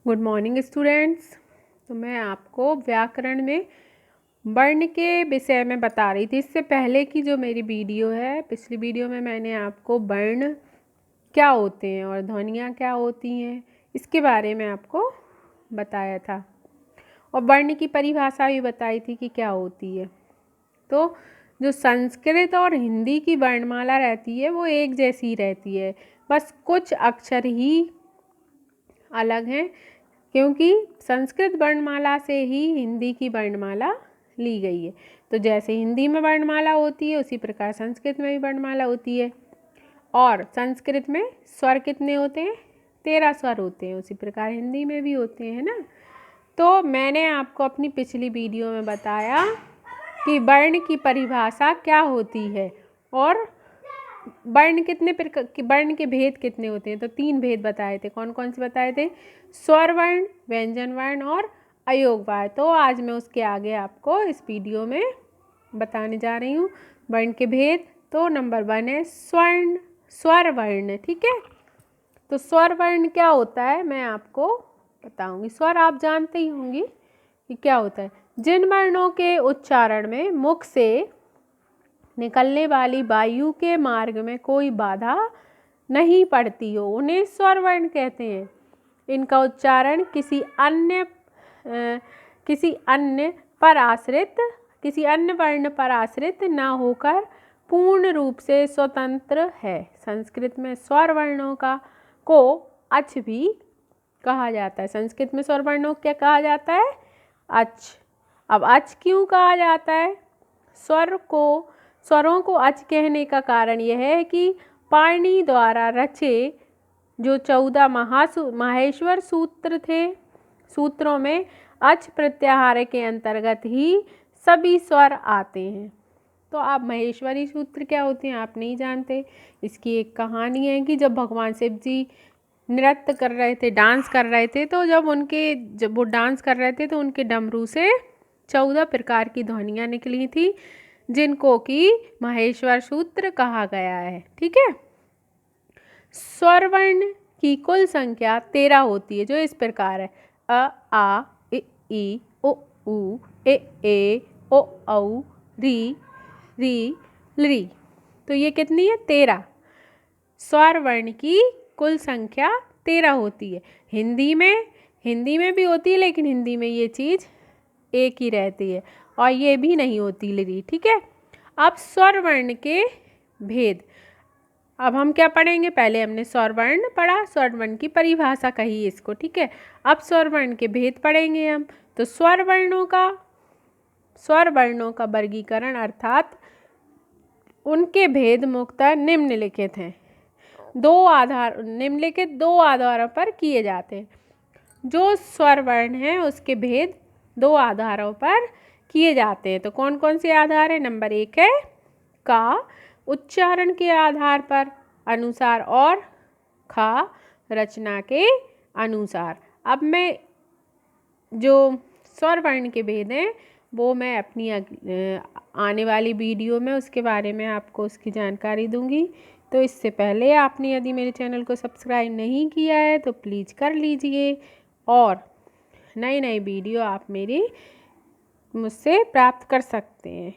Good morning students. तो मैं आपको व्याकरण में वर्ण के विषय में बता रही थी। इससे पहले की जो मेरी वीडियो है, पिछली वीडियो में मैंने आपको वर्ण क्या होते हैं और ध्वनियाँ क्या होती हैं इसके बारे में आपको बताया था और वर्ण की परिभाषा भी बताई थी कि क्या होती है। तो जो संस्कृत और हिंदी की वर्णमाला रहती है वो एक जैसी रहती है, बस कुछ अक्षर ही अलग हैं, क्योंकि संस्कृत वर्णमाला से ही हिंदी की वर्णमाला ली गई है। तो जैसे हिंदी में वर्णमाला होती है उसी प्रकार संस्कृत में भी वर्णमाला होती है। और संस्कृत में स्वर कितने होते हैं? 13 स्वर होते हैं। उसी प्रकार हिंदी में भी होते हैं ना। तो मैंने आपको अपनी पिछली वीडियो में बताया कि वर्ण की परिभाषा क्या होती है और वर्ण वर्ण के भेद कितने होते हैं। तो 3 भेद बताए थे। कौन कौन से बताए थे? स्वर वर्ण, व्यंजन वर्ण और अयोग वर्ण। तो आज मैं उसके आगे आपको इस वीडियो में बताने जा रही हूँ वर्ण के भेद। तो नंबर 1 है स्वर वर्ण। ठीक है, तो स्वर वर्ण क्या होता है मैं आपको बताऊंगी। स्वर आप जानते ही होंगी कि क्या होता है। जिन वर्णों के उच्चारण में मुख से निकलने वाली वायु के मार्ग में कोई बाधा नहीं पड़ती हो उन्हें स्वर वर्ण कहते हैं। इनका उच्चारण किसी अन्य वर्ण पर आश्रित न होकर पूर्ण रूप से स्वतंत्र है। संस्कृत में स्वर वर्णों को अच भी कहा जाता है। संस्कृत में स्वर वर्णों को क्या कहा जाता है? अच। अब अच क्यों कहा जाता है? स्वरों को अच कहने का कारण यह है कि पाणिनि द्वारा रचे जो 14 माहेश्वर सूत्र थे, सूत्रों में अच प्रत्याहार के अंतर्गत ही सभी स्वर आते हैं। तो आप महेश्वरी सूत्र क्या होते हैं आप नहीं जानते। इसकी एक कहानी है कि जब भगवान शिव जी नृत्य कर रहे थे, डांस कर रहे थे, तो जब वो डांस कर रहे थे तो उनके डमरू से 14 प्रकार की ध्वनियाँ निकली थी, जिनको कि महेश्वर सूत्र कहा गया है। ठीक है, स्वर वर्ण की कुल संख्या 13 होती है, जो इस प्रकार है: अ, आ, ई, ओ, ऊ, ए, ओ, औ, री, री। तो ये कितनी है? 13। स्वर वर्ण की कुल संख्या 13 होती है। हिंदी में भी होती है, लेकिन हिंदी में ये चीज़ एक ही रहती है और ये भी नहीं होती लिरी। ठीक है, अब स्वर वर्ण के भेद। अब हम क्या पढ़ेंगे? पहले हमने स्वर वर्ण पढ़ा, स्वर वर्ण की परिभाषा कही इसको। ठीक है, अब स्वर वर्ण के भेद पढ़ेंगे हम। तो स्वर वर्णों का वर्गीकरण अर्थात उनके भेद मुख्यतः निम्नलिखित हैं। निम्नलिखित 2 आधारों पर किए जाते हैं। जो स्वर वर्ण है उसके भेद 2 आधारों पर किए जाते हैं। तो कौन कौन से आधार है? नंबर 1 है का उच्चारण के आधार पर अनुसार और खा रचना के अनुसार। अब मैं जो स्वर वर्ण के भेद हैं वो मैं अपनी आने वाली वीडियो में उसके बारे में आपको उसकी जानकारी दूंगी। तो इससे पहले आपने यदि मेरे चैनल को सब्सक्राइब नहीं किया है तो प्लीज़ कर लीजिए और नई वीडियो आप मुझसे प्राप्त कर सकते हैं।